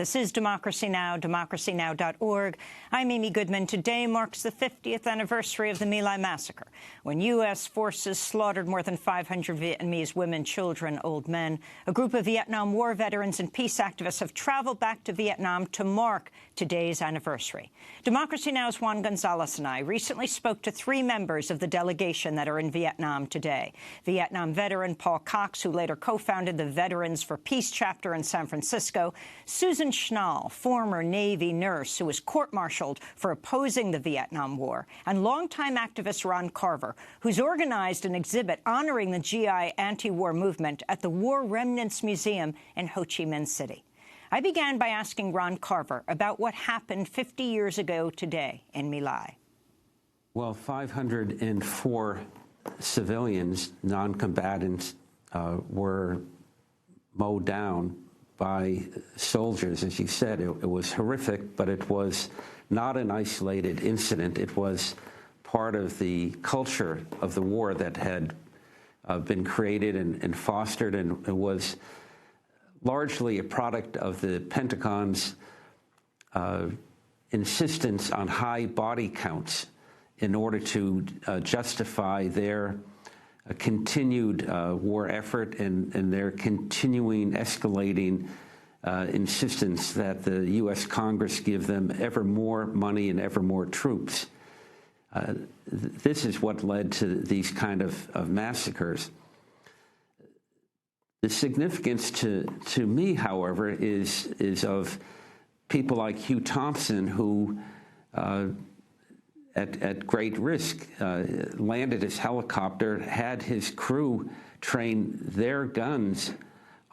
This is Democracy Now!, democracynow.org. I'm Amy Goodman. Today marks the 50th anniversary of the My Lai Massacre, when U.S. forces slaughtered more than 500 Vietnamese women, children, old men. A group of Vietnam War veterans and peace activists have traveled back to Vietnam to mark today's anniversary. Democracy Now!'s Juan Gonzalez and I recently spoke to 3 members of the delegation that are in Vietnam today. Vietnam veteran Paul Cox, who later co-founded the Veterans for Peace chapter in San Francisco, Susan Schnall, former Navy nurse who was court-martialed for opposing the Vietnam War, and longtime activist Ron Carver, who's organized an exhibit honoring the GI anti-war movement at the War Remnants Museum in Ho Chi Minh City. I began by asking Ron Carver about what happened 50 years ago today in My Lai. Well, 504 civilians, non-combatants, were mowed down by soldiers. As you said, it was horrific, but it was not an isolated incident. It was part of the culture of the war that had been created and fostered, and it was largely a product of the Pentagon's insistence on high body counts in order to justify their continued war effort and their continuing escalating insistence that the U.S. Congress give them ever more money and ever more troops. This is what led to these kind of massacres. The significance to me, however, is of people like Hugh Thompson, who at great risk, landed his helicopter, had his crew train their guns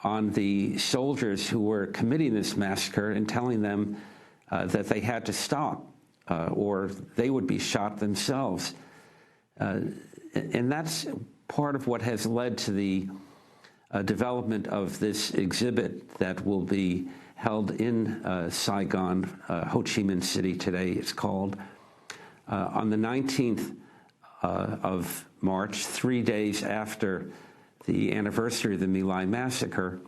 on the soldiers who were committing this massacre and telling them that they had to stop or they would be shot themselves. And that's part of what has led to the development of this exhibit that will be held in Saigon, Ho Chi Minh City today, it's called. On the 19th of March, 3 days after the anniversary of the My Lai Massacre.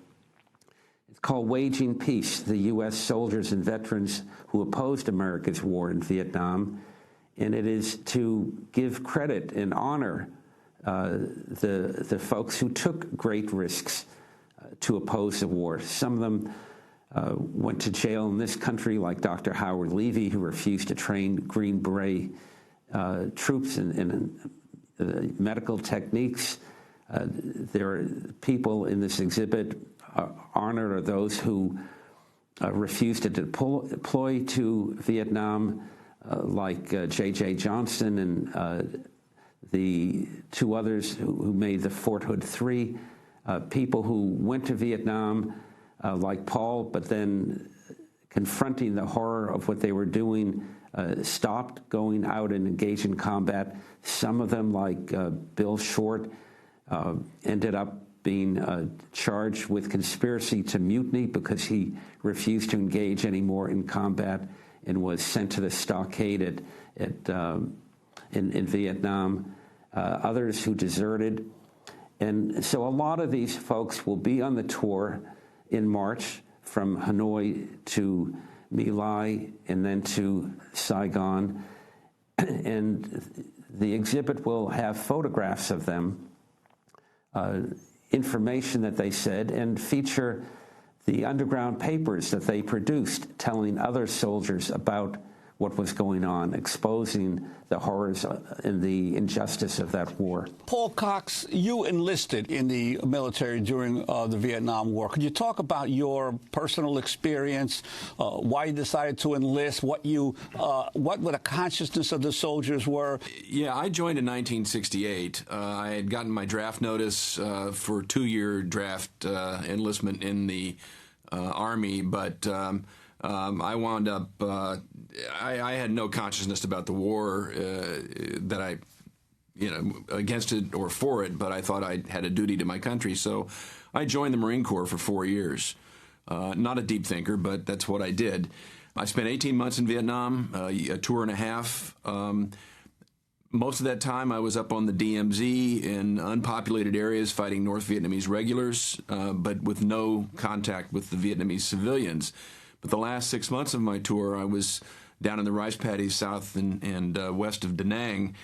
It's called Waging Peace, the U.S. soldiers and veterans who opposed America's war in Vietnam. And it is to give credit and honor the folks who took great risks to oppose the war. Some of them went to jail in this country, like Dr. Howard Levy, who refused to train Green Beret troops in medical techniques. There are people in this exhibit honored are those who refused to deploy to Vietnam, like J.J. Johnston and the 2 others who made the Fort Hood 3, people who went to Vietnam, like Paul, but then confronting the horror of what they were doing, stopped going out and engaged in combat. Some of them, like Bill Short, ended up being charged with conspiracy to mutiny because he refused to engage anymore in combat and was sent to the stockade in Vietnam. Others who deserted. And so a lot of these folks will be on the tour in March from Hanoi to My Lai and then to Saigon. And the exhibit will have photographs of them, information that they said, and feature the underground papers that they produced telling other soldiers about what was going on, exposing the horrors and the injustice of that war. Paul Cox, you enlisted in the military during the Vietnam War. Could you talk about your personal experience, why you decided to enlist, what the consciousness of the soldiers were? Yeah, I joined in 1968. I had gotten my draft notice for a 2-year draft enlistment in the Army, but I wound up, I had no consciousness about the war that I, against it or for it, but I thought I had a duty to my country. So I joined the Marine Corps for 4 years. Not a deep thinker, but that's what I did. I spent 18 months in Vietnam, a tour and a half. Most of that time I was up on the DMZ in unpopulated areas fighting North Vietnamese regulars, but with no contact with the Vietnamese civilians. But the last 6 months of my tour, I was down in the rice paddies south and west of Da Nang,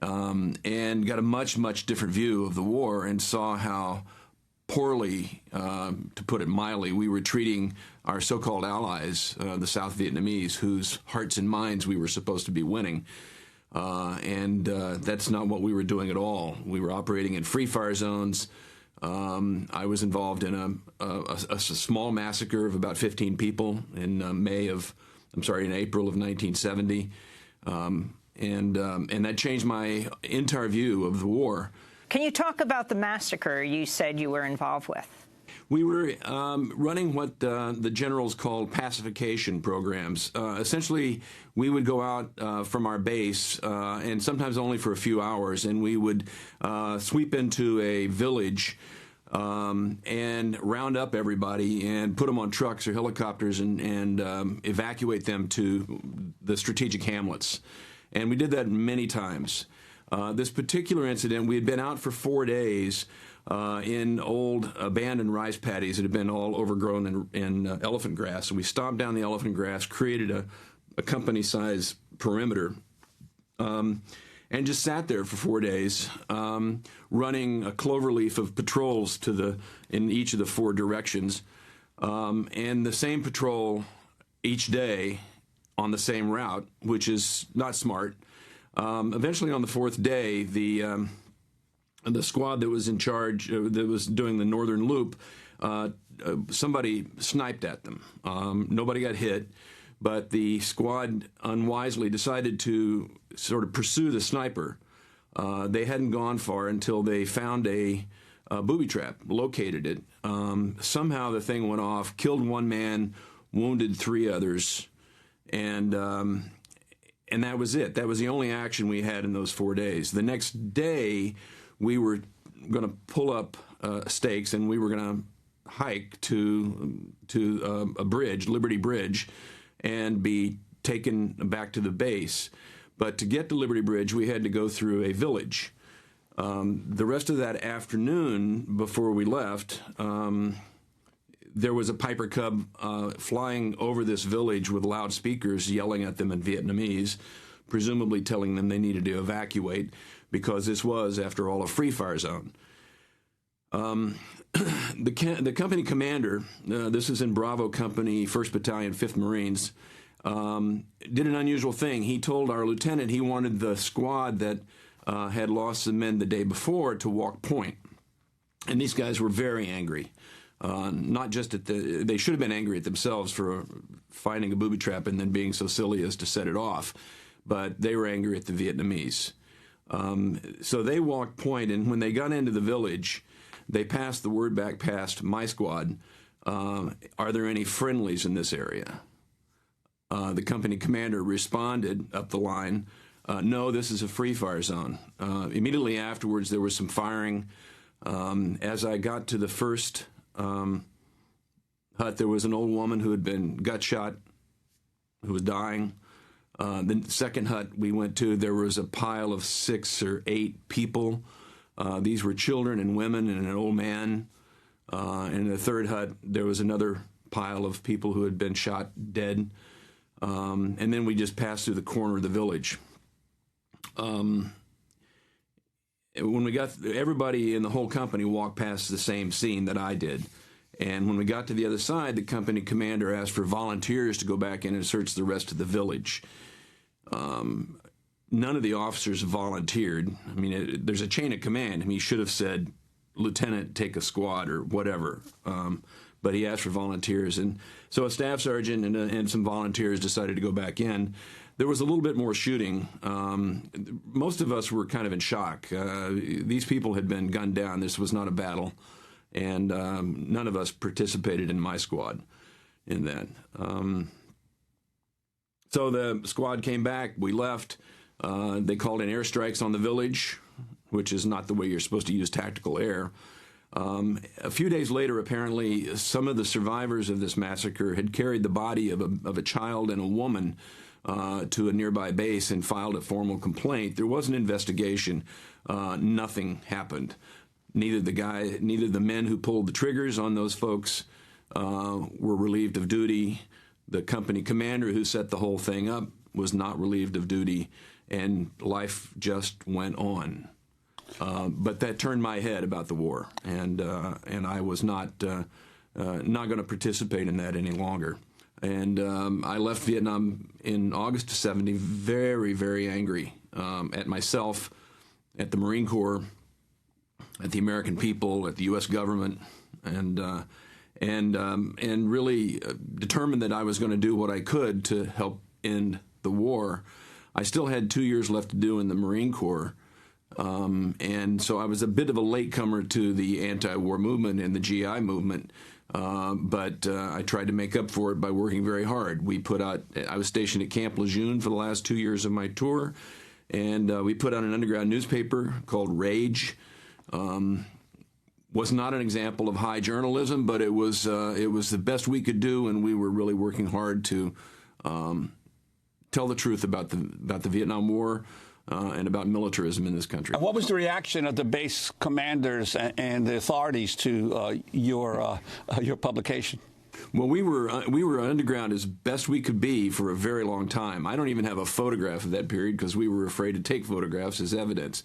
and got a much, much different view of the war and saw how poorly, to put it mildly, we were treating our so-called allies, the South Vietnamese, whose hearts and minds we were supposed to be winning. And that's not what we were doing at all. We were operating in free fire zones. I was involved in a small massacre of about 15 people in April of 1970. And that changed my entire view of the war. Can you talk about the massacre you said you were involved with? We were running what the generals called pacification programs. Essentially, we would go out from our base, and sometimes only for a few hours, and we would sweep into a village and round up everybody and put them on trucks or helicopters and evacuate them to the strategic hamlets. And we did that many times. This particular incident, we had been out for 4 days in old abandoned rice paddies that had been all overgrown in elephant grass. And we stomped down the elephant grass, created a company-size perimeter, and just sat there for 4 days, running a cloverleaf of patrols in each of the 4 directions, and the same patrol each day on the same route, which is not smart. Eventually, on the 4th day, the squad that was in charge, that was doing the northern loop, somebody sniped at them. Nobody got hit, but the squad unwisely decided to sort of pursue the sniper. They hadn't gone far until they found a booby trap, located it. Somehow the thing went off, killed 1 man, wounded 3 others, and that was it. That was the only action we had in those 4 days. The next day, we were going to pull up stakes, and we were going to hike to a bridge, Liberty Bridge, and be taken back to the base. But to get to Liberty Bridge, we had to go through a village. The rest of that afternoon, before we left, there was a Piper Cub flying over this village with loudspeakers yelling at them in Vietnamese, presumably telling them they needed to evacuate because this was, after all, a free fire zone. The company commander, this is in Bravo Company, 1st Battalion, 5th Marines, did an unusual thing. He told our lieutenant he wanted the squad that had lost some men the day before to walk point. And these guys were very angry. Not just they should have been angry at themselves for finding a booby trap and then being so silly as to set it off, but they were angry at the Vietnamese. So they walked point, and when they got into the village, they passed the word back past my squad, are there any friendlies in this area? The company commander responded up the line, no, this is a free fire zone. Immediately afterwards, there was some firing. As I got to the first hut, there was an old woman who had been gut shot, who was dying. The second hut we went to, there was a pile of 6 or 8 people. These were children and women and an old man. And in the third hut, there was another pile of people who had been shot dead. And then we just passed through the corner of the village. When we got, everybody in the whole company walked past the same scene that I did. And when we got to the other side, the company commander asked for volunteers to go back in and search the rest of the village. None of the officers volunteered. I mean, there's a chain of command. I mean, he should have said, Lieutenant, take a squad or whatever. But he asked for volunteers. And so a staff sergeant and some volunteers decided to go back in. There was a little bit more shooting. Most of us were kind of in shock. These people had been gunned down. This was not a battle. And none of us participated in my squad in that. So the squad came back. We left. They called in airstrikes on the village, which is not the way you're supposed to use tactical air. A few days later, apparently, some of the survivors of this massacre had carried the body of a child and a woman to a nearby base and filed a formal complaint. There was an investigation. Nothing happened. Neither the men who pulled the triggers on those folks were relieved of duty. The company commander who set the whole thing up was not relieved of duty, and life just went on. But that turned my head about the war, and I was not going to participate in that any longer. And I left Vietnam in August of '70, very, very angry at myself, at the Marine Corps, at the American people, at the U.S. government, and really determined that I was going to do what I could to help end the war. I still had 2 years left to do in the Marine Corps, and so I was a bit of a latecomer to the anti-war movement and the GI movement, but I tried to make up for it by working very hard. I was stationed at Camp Lejeune for the last 2 years of my tour, and we put out an underground newspaper called Rage. Was not an example of high journalism, but it was the best we could do, and we were really working hard to tell the truth about the Vietnam War and about militarism in this country. And what was the reaction of the base commanders and the authorities to your publication? Well, we were underground as best we could be for a very long time. I don't even have a photograph of that period because we were afraid to take photographs as evidence.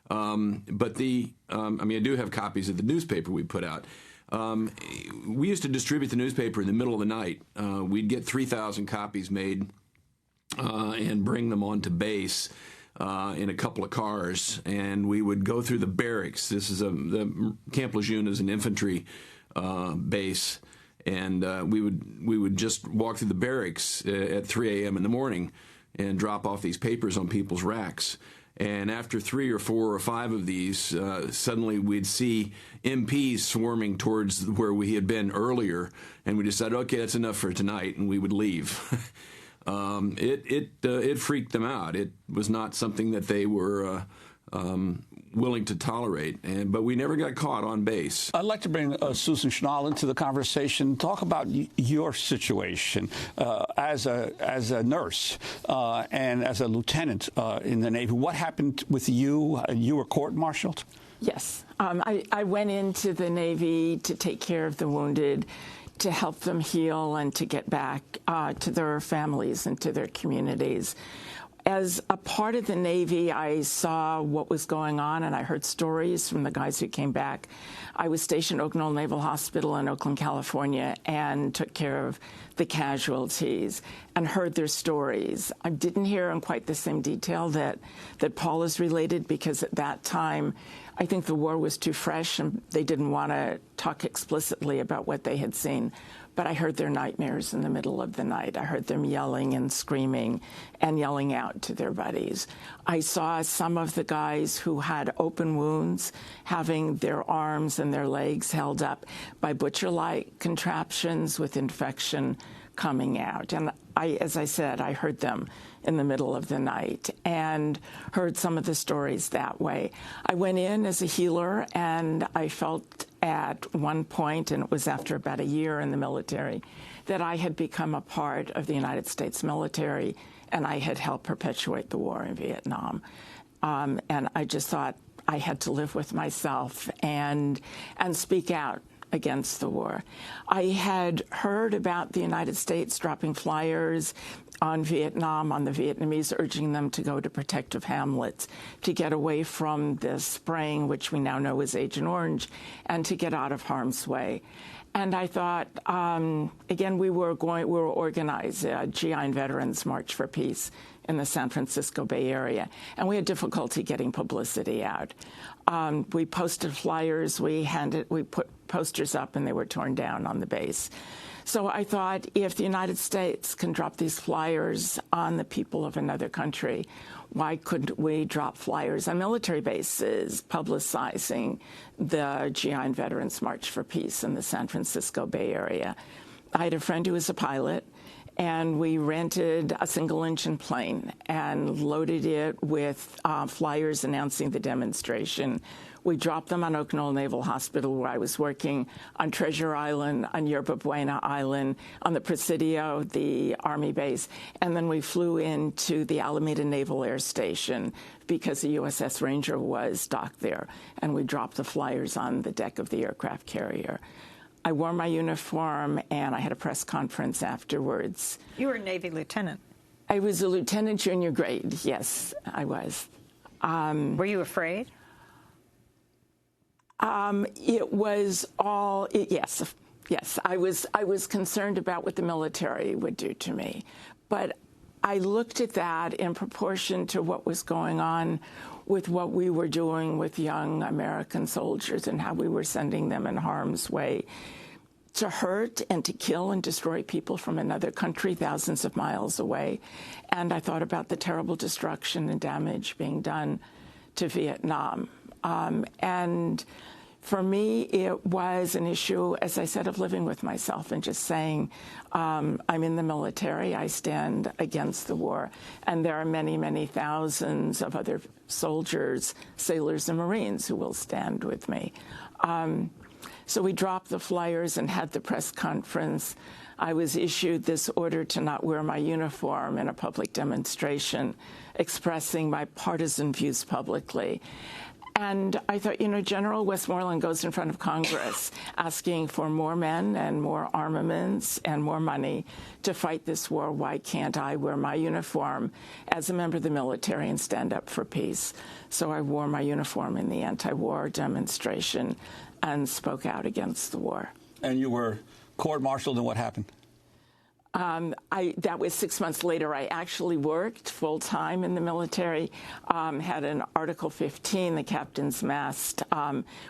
But I do have copies of the newspaper we put out. We used to distribute the newspaper in the middle of the night. We'd get 3,000 copies made and bring them onto base in a couple of cars, and we would go through the barracks. The Camp Lejeune is an infantry base, and we would just walk through the barracks at 3 a.m. in the morning and drop off these papers on people's racks. And after 3 or 4 or 5 of these, suddenly we'd see MPs swarming towards where we had been earlier, and we decided, okay, that's enough for tonight, and we would leave. It freaked them out. It was not something that they were willing to tolerate, but we never got caught on base. I'd like to bring Susan Schnall into the conversation. Talk about your situation as a nurse and as a lieutenant in the Navy. What happened with you? You were court-martialed? Yes. I went into the Navy to take care of the wounded, to help them heal and to get back to their families and to their communities. As a part of the Navy, I saw what was going on, and I heard stories from the guys who came back. I was stationed at Oak Knoll Naval Hospital in Oakland, California, and took care of the casualties and heard their stories. I didn't hear in quite the same detail that Paul is related, because at that time, I think the war was too fresh, and they didn't want to talk explicitly about what they had seen. But I heard their nightmares in the middle of the night. I heard them yelling and screaming and yelling out to their buddies. I saw some of the guys who had open wounds having their arms and their legs held up by butcher-like contraptions with infection coming out. And as I said, I heard them in the middle of the night and heard some of the stories that way. I went in as a healer, and I felt at one point, and it was after about a year in the military, that I had become a part of the United States military, and I had helped perpetuate the war in Vietnam. And I just thought I had to live with myself and speak out against the war. I had heard about the United States dropping flyers on Vietnam, on the Vietnamese, urging them to go to protective hamlets, to get away from this spraying, which we now know is Agent Orange, and to get out of harm's way. And I thought, again, we were organized a GI and Veterans March for Peace in the San Francisco Bay Area, and we had difficulty getting publicity out. We posted flyers, we put posters up, and they were torn down on the base. So I thought, if the United States can drop these flyers on the people of another country, why couldn't we drop flyers on military bases publicizing the GI and Veterans March for Peace in the San Francisco Bay Area? I had a friend who was a pilot, and we rented a single-engine plane and loaded it with flyers announcing the demonstration. We dropped them on Oak Knoll Naval Hospital, where I was working, on Treasure Island, on Yerba Buena Island, on the Presidio, the Army base, and then we flew into the Alameda Naval Air Station because the USS Ranger was docked there, and we dropped the flyers on the deck of the aircraft carrier. I wore my uniform, and I had a press conference afterwards. You were a Navy lieutenant. I was a lieutenant junior grade. Yes, I was. Were you afraid? It was all yes. I was concerned about what the military would do to me, but I looked at that in proportion to what was going on with what we were doing with young American soldiers and how we were sending them in harm's way to hurt and to kill and destroy people from another country thousands of miles away. And I thought about the terrible destruction and damage being done to Vietnam. And for me, it was an issue, as I said, of living with myself and just saying, I'm in the military, I stand against the war. And there are many, many thousands of other soldiers, sailors, and Marines who will stand with me. So we dropped the flyers and had the press conference. I was issued this order to not wear my uniform in a public demonstration, expressing my partisan views publicly. And I thought, General Westmoreland goes in front of Congress asking for more men and more armaments and more money to fight this war. Why can't I wear my uniform as a member of the military and stand up for peace? So I wore my uniform in the anti-war demonstration and spoke out against the war. And you were court-martialed, and what happened? That was 6 months later. I actually worked full-time in the military, had an Article 15, the captain's mast,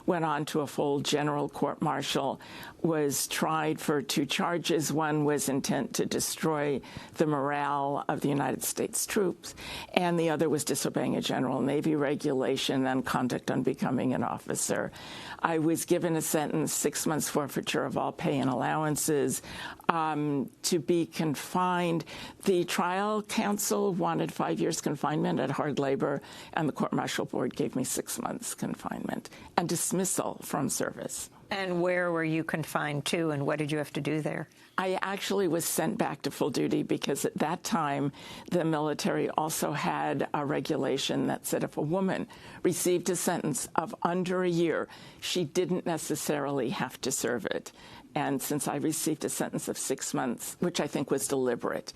went on to a full general court-martial, was tried for 2 charges. One was intent to destroy the morale of the United States troops, and the other was disobeying a general Navy regulation and conduct unbecoming an officer. I was given a sentence, 6 months forfeiture of all pay and allowances, to be confined. The trial counsel wanted 5 years confinement at hard labor, and the court-martial board gave me 6 months confinement and dismissal from service. And where were you confined to, and what did you have to do there? I actually was sent back to full duty because at that time the military also had a regulation that said if a woman received a sentence of under a year, she didn't necessarily have to serve it. And since I received a sentence of 6 months, which I think was deliberate,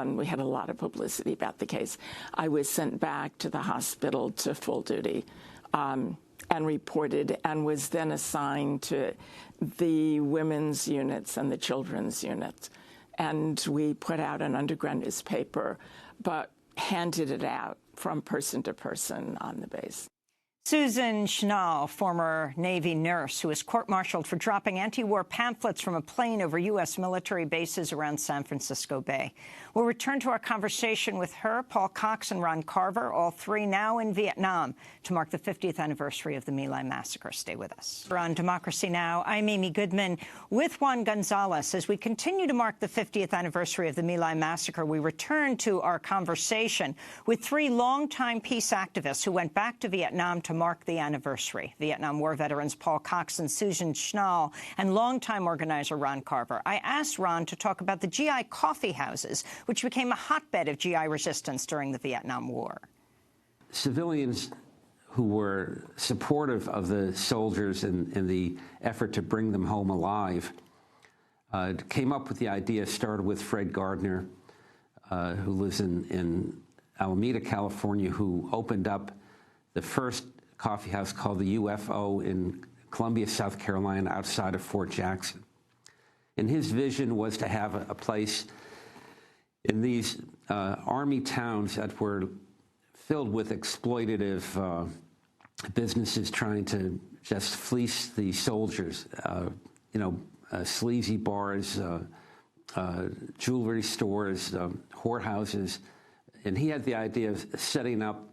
we had a lot of publicity about the case, I was sent back to the hospital to full duty and reported, and was then assigned to the women's units and the children's units. And we put out an underground newspaper, but handed it out from person to person on the base. Susan Schnall, former Navy nurse who was court-martialed for dropping anti-war pamphlets from a plane over U.S. military bases around San Francisco Bay. We'll return to our conversation with her, Paul Cox, and Ron Carver, all 3 now in Vietnam, to mark the 50th anniversary of the My Lai Massacre. Stay with us. We're on Democracy Now! I'm Amy Goodman with Juan Gonzalez. As we continue to mark the 50th anniversary of the My Lai Massacre, we return to our conversation with 3 longtime peace activists who went back to Vietnam to mark the anniversary. Vietnam War veterans Paul Cox and Susan Schnall, and longtime organizer Ron Carver. I asked Ron to talk about the GI coffee houses, which became a hotbed of GI resistance during the Vietnam War. Civilians who were supportive of the soldiers in the effort to bring them home alive came up with the idea, started with Fred Gardner, who lives in Alameda, California, who opened up the first coffee house called the UFO in Columbia, South Carolina, outside of Fort Jackson. And his vision was to have a place in these Army towns that were filled with exploitative businesses trying to just fleece the soldiers, sleazy bars, jewelry stores, whorehouses. And he had the idea of setting up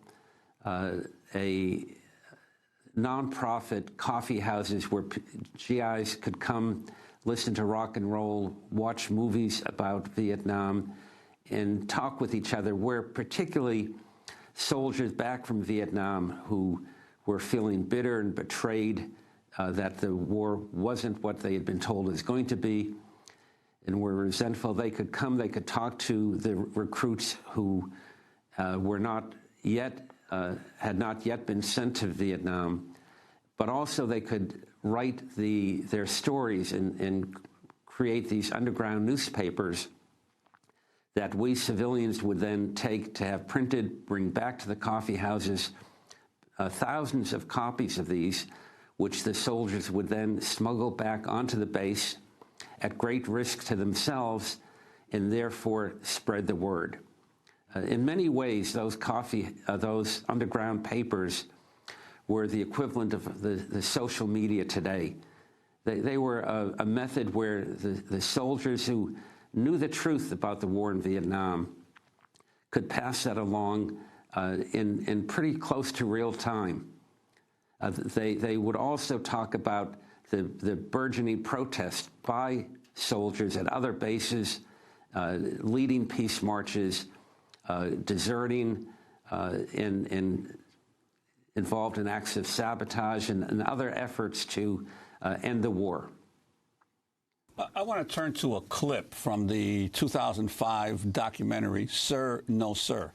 a nonprofit coffee houses where GIs could come, listen to rock and roll, watch movies about Vietnam, and talk with each other, where particularly soldiers back from Vietnam who were feeling bitter and betrayed that the war wasn't what they had been told it was going to be, and were resentful, they could come, they could talk to the recruits who were not yet had not yet been sent to Vietnam, but also they could write their stories and create these underground newspapers that we civilians would then take to have printed, bring back to the coffee houses, thousands of copies of these, which the soldiers would then smuggle back onto the base at great risk to themselves, and therefore spread the word. In many ways, those underground papers were the equivalent of the social media today. They were a method where the soldiers who knew the truth about the war in Vietnam could pass that along in pretty close to real time. They would also talk about the burgeoning protest by soldiers at other bases, leading peace marches, deserting, and involved in acts of sabotage and other efforts to end the war. I want to turn to a clip from the 2005 documentary, Sir, No Sir.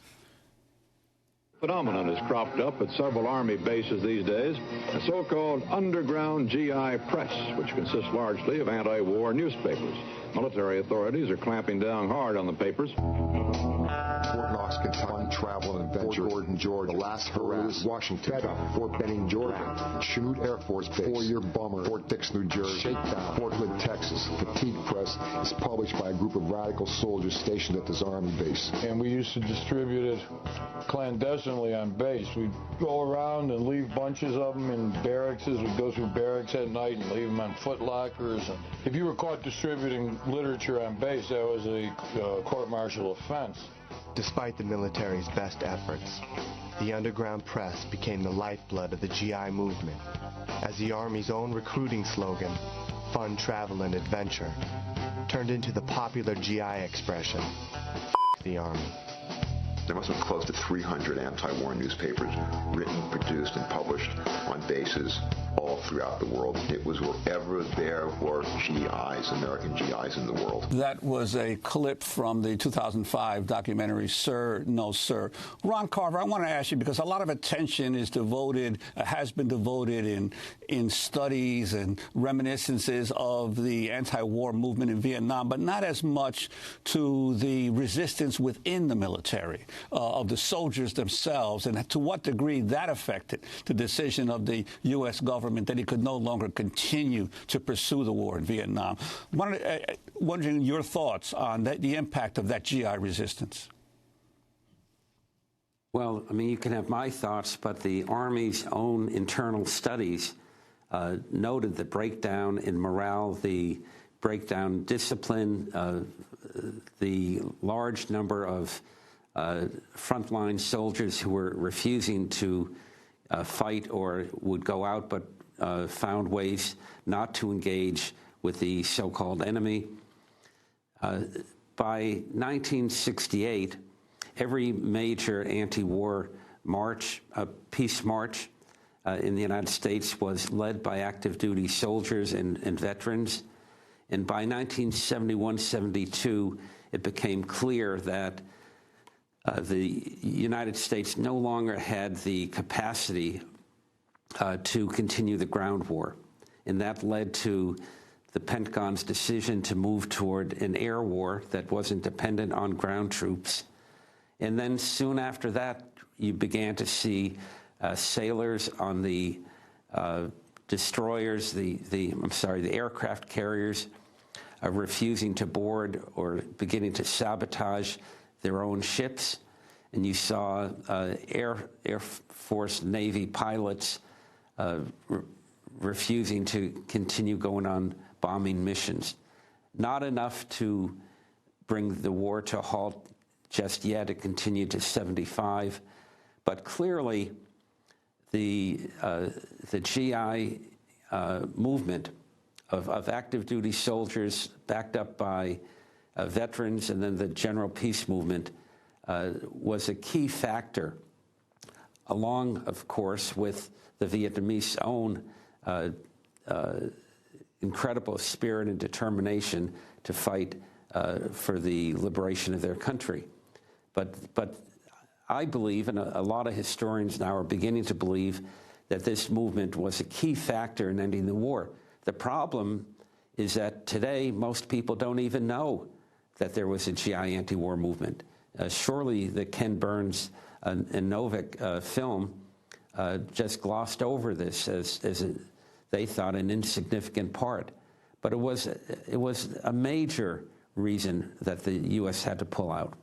Phenomenon has cropped up at several Army bases these days, a so-called underground GI press, which consists largely of anti-war newspapers. Military authorities are clamping down hard on the papers. Fort Knox, Kentucky, Travel and Adventure, Fort Gordon, Georgia, Last Harass, Washington, Fort Benning, Georgia, Chanute Air Force Base, Four-Year Bummer, Fort Dix, New Jersey, Shakedown, Fort Hood, Texas. Fatigue Press is published by a group of radical soldiers stationed at this Army base. And we used to distribute it clandestinely on base. We'd go around and leave bunches of them in barracks. We'd go through barracks at night and leave them on foot lockers. And if you were caught distributing literature on base, that was a court-martial offense. Despite the military's best efforts, the underground press became the lifeblood of the GI movement, as the Army's own recruiting slogan, fun, travel, and adventure, turned into the popular GI expression, F the Army. There must have been close to 300 anti-war newspapers written, produced, and published on bases all throughout the world. It was wherever there were GIs, American GIs in the world. That was a clip from the 2005 documentary, Sir, No Sir. Ron Carver, I want to ask you, because a lot of attention is devoted, has been devoted in studies and reminiscences of the anti-war movement in Vietnam, but not as much to the resistance within the military, of the soldiers themselves, and to what degree that affected the decision of the U.S. government that it could no longer continue to pursue the war in Vietnam. Wondering your thoughts on the impact of that GI resistance. Well, I mean, you can have my thoughts, but the Army's own internal studies noted the breakdown in morale, the breakdown in discipline, the large number of frontline soldiers who were refusing to fight or would go out but found ways not to engage with the so-called enemy. By 1968, every major anti-war march, peace march in the United States was led by active duty soldiers and veterans. And by 1971-72, it became clear that the United States no longer had the capacity to continue the ground war. And that led to the Pentagon's decision to move toward an air war that wasn't dependent on ground troops. And then soon after that, you began to see sailors on the destroyers, the aircraft carriers, refusing to board or beginning to sabotage their own ships. And you saw Air Force, Navy pilots refusing to continue going on bombing missions. Not enough to bring the war to a halt just yet. It continued to 75. But clearly, the GI movement of active duty soldiers backed up by veterans and then the general peace movement was a key factor, along, of course, with the Vietnamese own incredible spirit and determination to fight for the liberation of their country. But I believe, and a lot of historians now are beginning to believe, that this movement was a key factor in ending the war. The problem is that today most people don't even know that there was a GI anti-war movement. Surely the Ken Burns and Novick film just glossed over this as they thought an insignificant part. But it was a major reason that the U.S. had to pull out.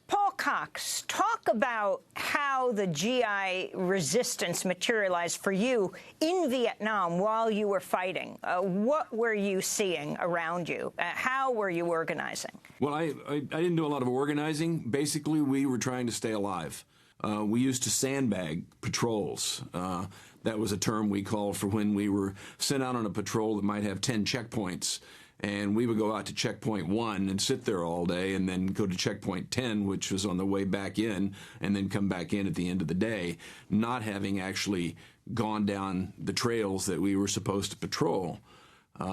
Paul Cox, talk about how the GI resistance materialized for you in Vietnam while you were fighting. What were you seeing around you? How were you organizing? Well, I didn't do a lot of organizing. Basically, we were trying to stay alive. We used to sandbag patrols. That was a term we called for when we were sent out on a patrol that might have 10 checkpoints. And we would go out to checkpoint 1 and sit there all day and then go to checkpoint 10, which was on the way back in, and then come back in at the end of the day, not having actually gone down the trails that we were supposed to patrol. A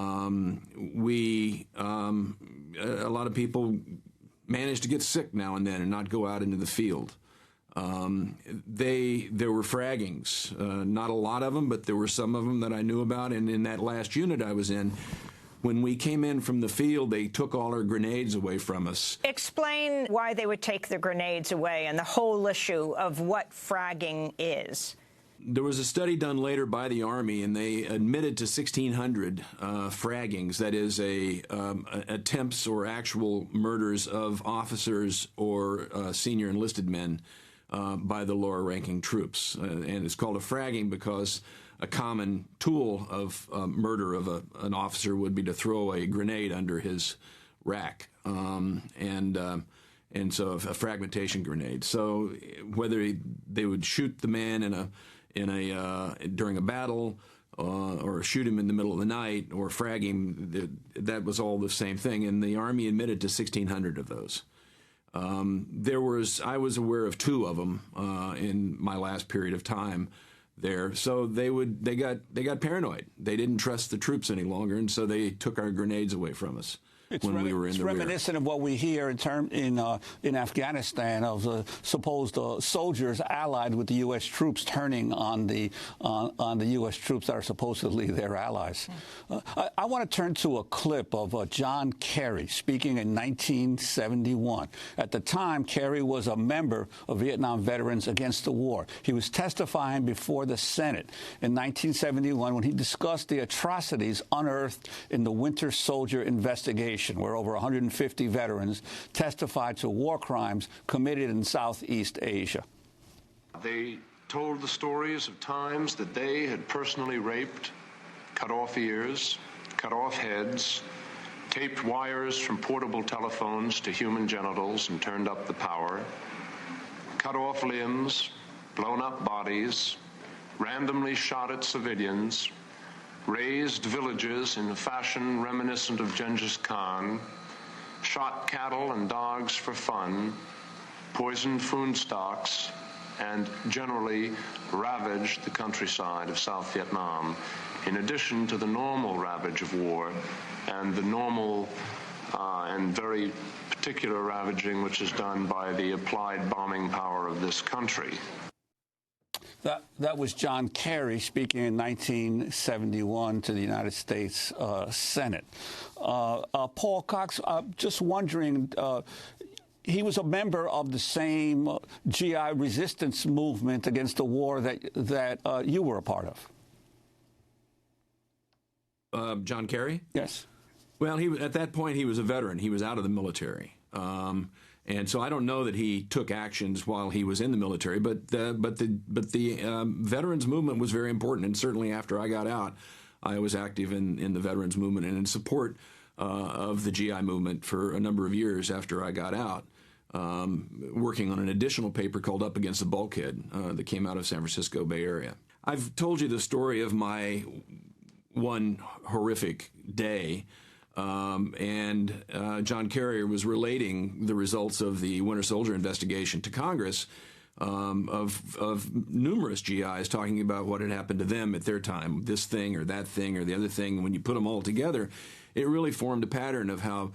lot of people managed to get sick now and then and not go out into the field. There were fraggings, not a lot of them, but there were some of them that I knew about. And in that last unit I was in, when we came in from the field, they took all our grenades away from us. Explain why they would take the grenades away and the whole issue of what fragging is. There was a study done later by the Army, and they admitted to 1,600 fraggings, that is, attempts or actual murders of officers or senior enlisted men by the lower-ranking troops. And it's called a fragging because a common tool of murder of an officer would be to throw a grenade under his rack, and so a fragmentation grenade. So whether they would shoot the man during a battle, or shoot him in the middle of the night, or frag him, that was all the same thing. And the Army admitted to 1,600 of those. I was aware of 2 of them in my last period of time there. So they got paranoid. They didn't trust the troops any longer, and so they took our grenades away from us. When we were in the rear. It's reminiscent of what we hear in Afghanistan of the supposed soldiers allied with the U.S. troops turning on the U.S. troops that are supposedly their allies. I want to turn to a clip of John Kerry speaking in 1971. At the time, Kerry was a member of Vietnam Veterans Against the War. He was testifying before the Senate in 1971 when he discussed the atrocities unearthed in the Winter Soldier investigation, where over 150 veterans testified to war crimes committed in Southeast Asia. They told the stories of times that they had personally raped, cut off ears, cut off heads, taped wires from portable telephones to human genitals and turned up the power, cut off limbs, blown up bodies, randomly shot at civilians, razed villages in a fashion reminiscent of Genghis Khan, shot cattle and dogs for fun, poisoned food stocks, and generally ravaged the countryside of South Vietnam, in addition to the normal ravage of war and the normal and very particular ravaging which is done by the applied bombing power of this country. That was John Kerry speaking in 1971 to the United States Senate. Paul Cox, just wondering, he was a member of the same GI resistance movement against the war that you were a part of. John Kerry? Yes. Well, at that point he was a veteran. He was out of the military. And so I don't know that he took actions while he was in the military, but the veterans movement was very important, and certainly after I got out, I was active in the veterans movement and in support of the GI movement for a number of years after I got out, working on an additional paper called Up Against the Bulkhead that came out of San Francisco Bay Area. I've told you the story of my one horrific day. And John Kerry was relating the results of the Winter Soldier investigation to Congress of numerous GIs talking about what had happened to them at their time, this thing or that thing or the other thing. And when you put them all together, it really formed a pattern of how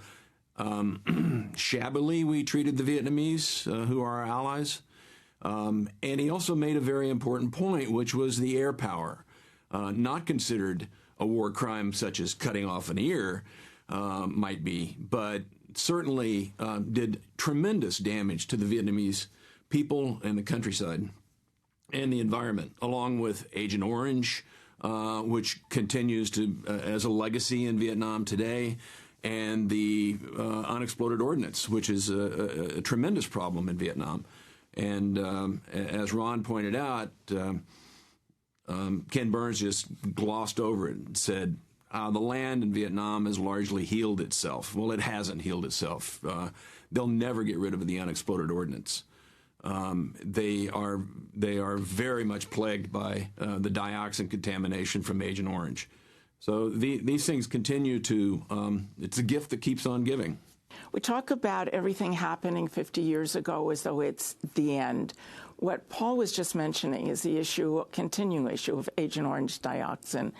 shabbily we treated the Vietnamese, who are our allies, And he also made a very important point, which was the air power, not considered a war crime such as cutting off an ear might be, but certainly did tremendous damage to the Vietnamese people and the countryside and the environment, along with Agent Orange, which continues to as a legacy in Vietnam today, and the unexploded ordnance, which is a tremendous problem in Vietnam. And as Ron pointed out, Ken Burns just glossed over it and said, the land in Vietnam has largely healed itself. Well, it hasn't healed itself. They'll never get rid of the unexploded ordnance. They are very much plagued by the dioxin contamination from Agent Orange. So these things continue to, it's a gift that keeps on giving. We talk about everything happening 50 years ago as though it's the end. What Paul was just mentioning is the continuing issue of Agent Orange dioxin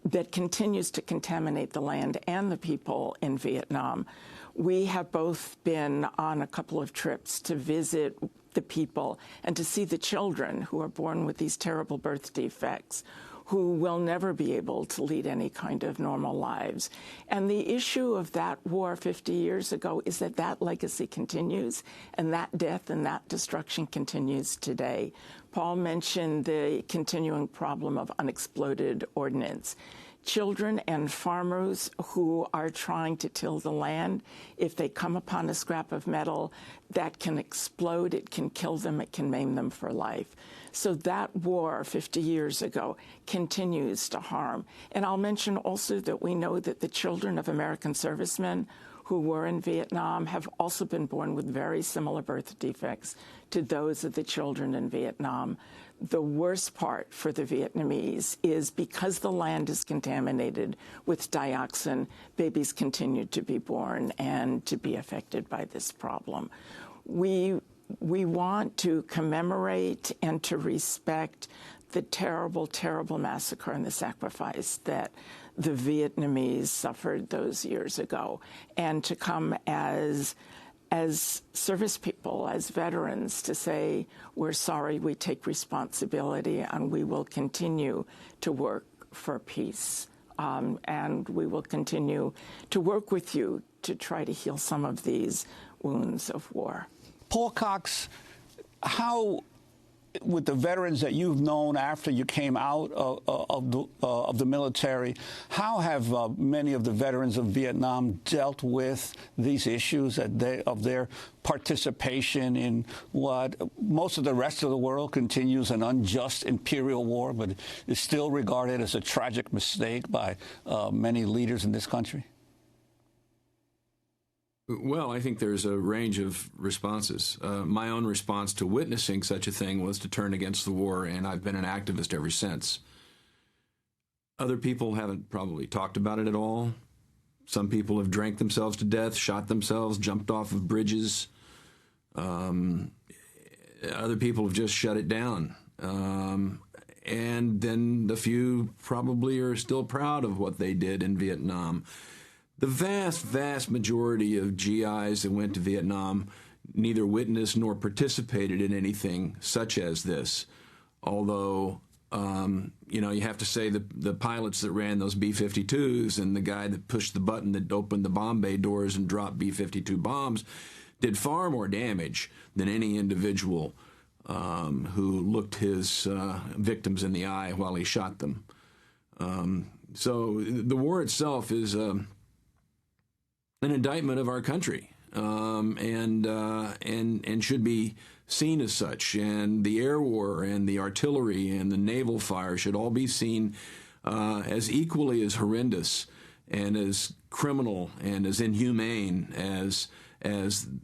that continues to contaminate the land and the people in Vietnam. We have both been on a couple of trips to visit the people and to see the children who are born with these terrible birth defects, who will never be able to lead any kind of normal lives. And the issue of that war 50 years ago is that that legacy continues, and that death and that destruction continues today. Paul mentioned the continuing problem of unexploded ordnance. Children and farmers who are trying to till the land, if they come upon a scrap of metal that can explode, it can kill them, it can maim them for life. So that war 50 years ago continues to harm. And I'll mention also that we know that the children of American servicemen who were in Vietnam have also been born with very similar birth defects to those of the children in Vietnam. The worst part for the Vietnamese is because the land is contaminated with dioxin, babies continue to be born and to be affected by this problem. We want to commemorate and to respect the terrible, terrible massacre and the sacrifice that the Vietnamese suffered those years ago, and to come as service people, as veterans, to say, we're sorry, we take responsibility, and we will continue to work for peace. And we will continue to work with you to try to heal some of these wounds of war. Paul Cox, how, with the veterans that you've known after you came out of the military, how have many of the veterans of Vietnam dealt with these issues of their participation in what most of the rest of the world continues an unjust imperial war, but is still regarded as a tragic mistake by many leaders in this country? Well, I think there's a range of responses. My own response to witnessing such a thing was to turn against the war, and I've been an activist ever since. Other people haven't probably talked about it at all. Some people have drank themselves to death, shot themselves, jumped off of bridges. Other people have just shut it down. And then a few probably are still proud of what they did in Vietnam. The vast, vast majority of GIs that went to Vietnam neither witnessed nor participated in anything such as this. Although, you have to say the pilots that ran those B-52s and the guy that pushed the button that opened the bomb bay doors and dropped B-52 bombs did far more damage than any individual who looked his victims in the eye while he shot them. So the war itself is an indictment of our country, and should be seen as such. And the air war and the artillery and the naval fire should all be seen as equally as horrendous and as criminal and as inhumane as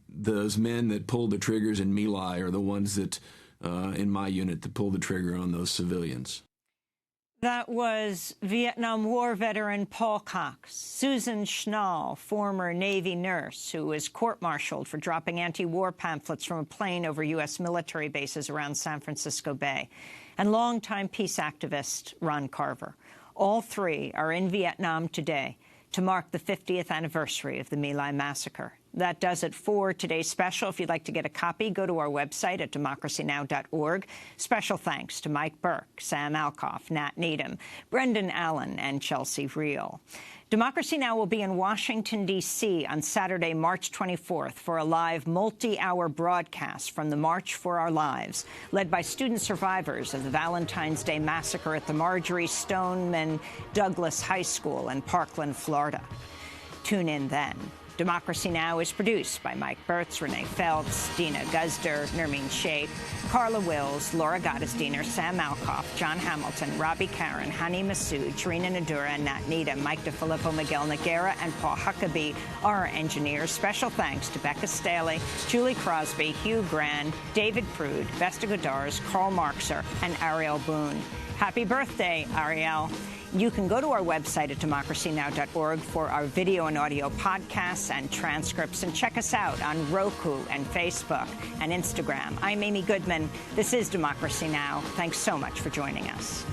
those men that pulled the triggers in My Lai are the ones that in my unit that pulled the trigger on those civilians. That was Vietnam War veteran Paul Cox. Susan Schnall, former Navy nurse who was court-martialed for dropping anti-war pamphlets from a plane over U.S. military bases around San Francisco Bay, and longtime peace activist Ron Carver. All three are in Vietnam today to mark the 50th anniversary of the My Lai Massacre. That does it for today's special. If you'd like to get a copy, go to our website at democracynow.org. Special thanks to Mike Burke, Sam Alcoff, Nat Needham, Brendan Allen, and Chelsea Reel. Democracy Now! Will be in Washington, D.C. on Saturday, March 24th for a live multi-hour broadcast from the March for Our Lives, led by student survivors of the Valentine's Day Massacre at the Marjorie Stoneman Douglas High School in Parkland, Florida. Tune in then. Democracy Now! Is produced by Mike Bertz, Renee Feltz, Dina Guzder, Nermeen Sheikh, Carla Wills, Laura Gottesdiener, Sam Alcoff, John Hamilton, Robbie Karen, Hani Massoud, Sharina Nadura, and Nat Needham. Mike DeFilippo, Miguel Noguera, and Paul Huckabee are our engineers. Special thanks to Becca Staley, Julie Crosby, Hugh Grand, David Prude, Vesta Godars, Karl Marxer, and Ariel Boone. Happy birthday, Ariel. You can go to our website at democracynow.org for our video and audio podcasts and transcripts, and check us out on Roku and Facebook and Instagram. I'm Amy Goodman. This is Democracy Now! Thanks so much for joining us.